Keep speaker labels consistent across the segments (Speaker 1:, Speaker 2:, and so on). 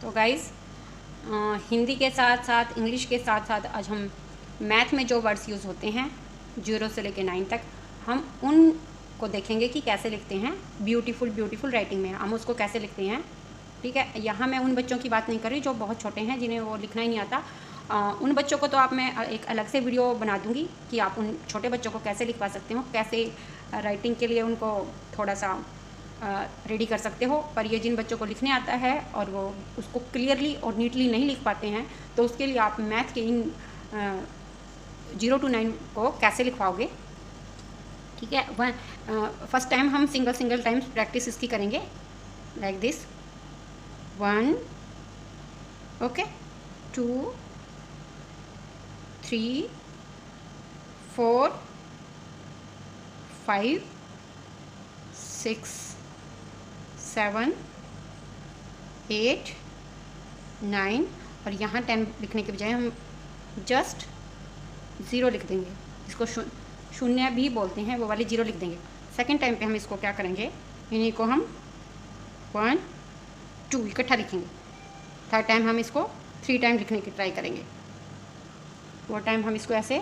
Speaker 1: तो गाइस हिंदी के साथ साथ इंग्लिश के साथ साथ आज हम मैथ में जो वर्ड्स यूज़ होते हैं 0 से लेकर 9 तक हम उनको देखेंगे कि कैसे लिखते हैं। ब्यूटीफुल राइटिंग में हम उसको कैसे लिखते हैं। ठीक है, यहाँ मैं उन बच्चों की बात नहीं कर रही जो बहुत छोटे हैं, जिन्हें वो लिखना ही नहीं आता। उन बच्चों को तो आप मैं एक अलग से वीडियो बना दूँगी कि आप उन छोटे बच्चों को कैसे लिखवा सकते हो, कैसे राइटिंग के लिए उनको थोड़ा सा रेडी कर सकते हो। पर ये जिन बच्चों को लिखने आता है और वो उसको क्लियरली और नीटली नहीं लिख पाते हैं, तो उसके लिए आप मैथ के इन 0 to 9 को कैसे लिखवाओगे। ठीक है, फर्स्ट टाइम हम सिंगल टाइम्स प्रैक्टिस इसकी करेंगे, लाइक दिस 1, ओके, 2, 3, 4, 5, 6, 7, 8, 9 और यहाँ 10 लिखने के बजाय हम जस्ट 0 लिख देंगे। इसको शून्य भी बोलते हैं, वो वाली 0 लिख देंगे। सेकेंड टाइम पे हम इसको क्या करेंगे, इन्हीं को हम 1, 2 इकट्ठा लिखेंगे। थर्ड टाइम हम इसको 3 टाइम लिखने की ट्राई करेंगे। वो टाइम हम इसको ऐसे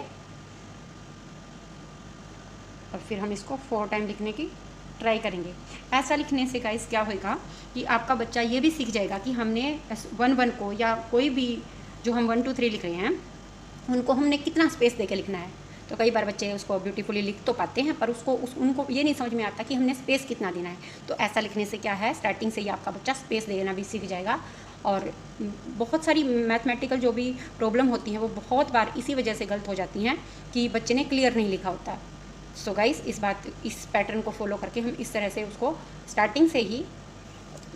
Speaker 1: और फिर हम इसको 4 टाइम लिखने की ट्राई करेंगे। ऐसा लिखने से गाइस क्या होगा कि आपका बच्चा ये भी सीख जाएगा कि हमने 1 को या कोई भी जो हम 1 2 3 लिख रहे हैं उनको हमने कितना स्पेस दे के लिखना है। तो कई बार बच्चे उसको ब्यूटीफुली लिख तो पाते हैं, पर उनको ये नहीं समझ में आता कि हमने स्पेस कितना देना है। तो ऐसा लिखने से क्या है, स्टार्टिंग से ही आपका बच्चा स्पेस देना भी सीख जाएगा। और बहुत सारी मैथमेटिकल जो भी प्रॉब्लम होती हैं वो बहुत बार इसी वजह से गलत हो जाती हैं कि बच्चे ने क्लियर नहीं लिखा होता। सो गाइस, इस पैटर्न को फॉलो करके हम इस तरह से उसको स्टार्टिंग से ही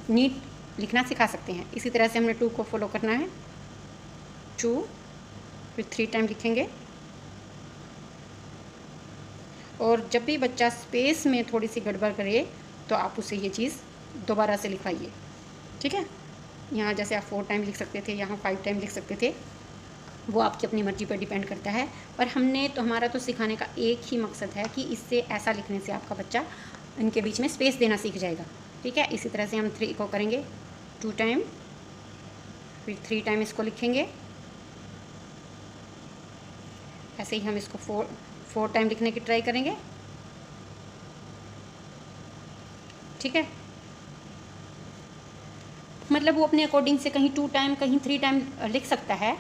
Speaker 1: नीट लिखना सिखा सकते हैं। इसी तरह से हमने 2 को फॉलो करना है, 2 फिर 3 टाइम लिखेंगे। और जब भी बच्चा स्पेस में थोड़ी सी गड़बड़ करे तो आप उसे ये चीज़ दोबारा से लिखवाइए। ठीक है, यहाँ जैसे आप 4 टाइम लिख सकते थे, यहाँ 5 टाइम लिख सकते थे, वो आपकी अपनी मर्जी पर डिपेंड करता है। पर हमारा तो सिखाने का एक ही मकसद है कि इससे ऐसा लिखने से आपका बच्चा इनके बीच में स्पेस देना सीख जाएगा। ठीक है, इसी तरह से हम 3 को करेंगे 2 टाइम, फिर 3 टाइम इसको लिखेंगे। ऐसे ही हम इसको 4 टाइम लिखने की ट्राई करेंगे। ठीक है, मतलब वो अपने अकॉर्डिंग से कहीं 2 टाइम कहीं 3 टाइम लिख सकता है,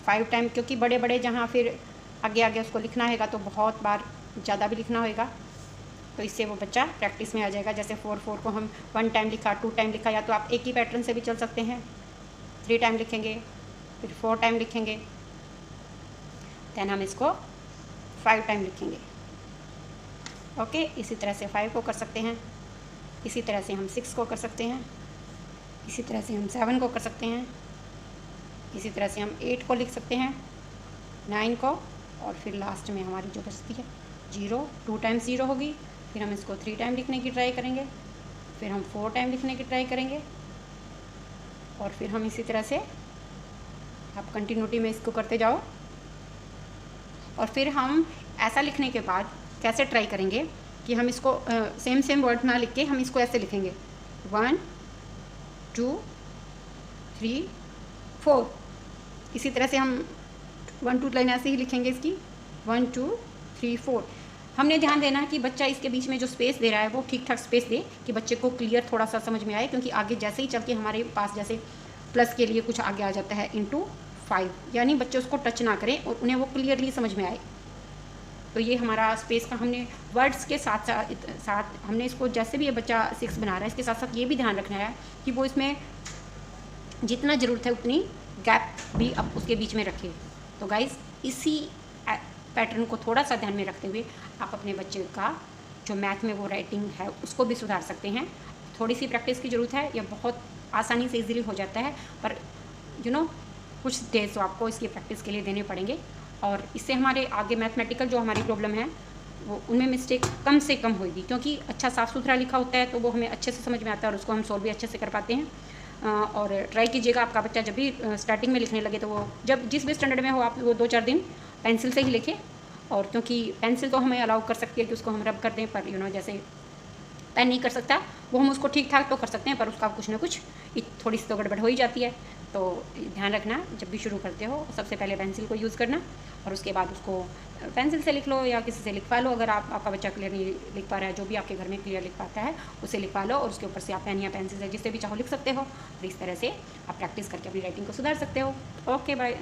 Speaker 1: 5 टाइम, क्योंकि बड़े जहाँ फिर आगे उसको लिखना होगा तो बहुत बार ज़्यादा भी लिखना होगा। तो इससे वो बच्चा प्रैक्टिस में आ जाएगा। जैसे 4 को हम 1 टाइम लिखा, 2 टाइम लिखा, या तो आप एक ही पैटर्न से भी चल सकते हैं। 3 टाइम लिखेंगे, फिर 4 टाइम लिखेंगे, देन हम इसको 5 टाइम लिखेंगे। ओके, इसी तरह से 5 को कर सकते हैं, इसी तरह से हम 6 को कर सकते हैं, इसी तरह से हम 7 को कर सकते हैं, इसी तरह से हम 8 को लिख सकते हैं, 9 को, और फिर लास्ट में हमारी जो बचती है 0, 2 टाइम्स 0 होगी। फिर हम इसको 3 टाइम लिखने की ट्राई करेंगे, फिर हम 4 टाइम लिखने की ट्राई करेंगे, और फिर हम इसी तरह से आप कंटिन्यूटी में इसको करते जाओ। और फिर हम ऐसा लिखने के बाद कैसे ट्राई करेंगे कि हम इसको सेम वर्ड ना लिख के हम इसको ऐसे लिखेंगे 1 2 3 4। इसी तरह से हम 1 2 लाइन ऐसे ही लिखेंगे इसकी 1 2 3 4। हमने ध्यान देना है कि बच्चा इसके बीच में जो स्पेस दे रहा है वो ठीक ठाक स्पेस दे कि बच्चे को क्लियर थोड़ा सा समझ में आए, क्योंकि आगे जैसे ही चल के हमारे पास जैसे प्लस के लिए कुछ आगे आ जाता है इंटू 5, यानी बच्चे उसको टच ना करें और उन्हें वो क्लियरली समझ में आए। तो ये हमारा स्पेस का हमने वर्ड्स के साथ हमने इसको, जैसे भी ये बच्चा 6 बना रहा है, इसके साथ साथ ये भी ध्यान रखना है कि वो इसमें जितना ज़रूरत है उतनी गैप भी अब उसके बीच में रखे। तो गाइस, इसी पैटर्न को थोड़ा सा ध्यान में रखते हुए आप अपने बच्चे का जो मैथ में वो राइटिंग है उसको भी सुधार सकते हैं। थोड़ी सी प्रैक्टिस की ज़रूरत है, यह बहुत आसानी से इजीली हो जाता है, पर कुछ डेज तो आपको इसकी प्रैक्टिस के लिए देने पड़ेंगे। और इससे हमारे आगे मैथमेटिकल जो हमारी प्रॉब्लम है वो उनमें मिस्टेक कम से कम होगी, क्योंकि अच्छा साफ़ सुथरा लिखा होता है तो वो हमें अच्छे से समझ में आता है और उसको हम सॉल्व भी अच्छे से कर पाते हैं। और ट्राई कीजिएगा, आपका बच्चा जब भी स्टार्टिंग में लिखने लगे तो वो जब जिस भी स्टैंडर्ड में हो आप वो 2-4 दिन पेंसिल से ही लिखें। और क्योंकि पेंसिल तो हमें अलाउ कर सकती है कि उसको हम रब कर दें, पर जैसे पेन नहीं कर सकता, वो हम उसको ठीक ठाक तो कर सकते हैं, पर उसका कुछ ना कुछ थोड़ी सी तो गड़बड़ हो ही जाती है। तो ध्यान रखना, जब भी शुरू करते हो सबसे पहले पेंसिल को यूज़ करना, और उसके बाद उसको पेंसिल से लिख लो या किसी से लिखवा लो। अगर आपका बच्चा क्लियर नहीं लिख पा रहा है, जो भी आपके घर में क्लियर लिख पाता है उसे लिखवा लो, और उसके ऊपर से आप पेन या पेंसिल से जिससे भी चाहो लिख सकते हो। तो इस तरह से आप प्रैक्टिस करके अपनी राइटिंग को सुधार सकते हो। Okay bye.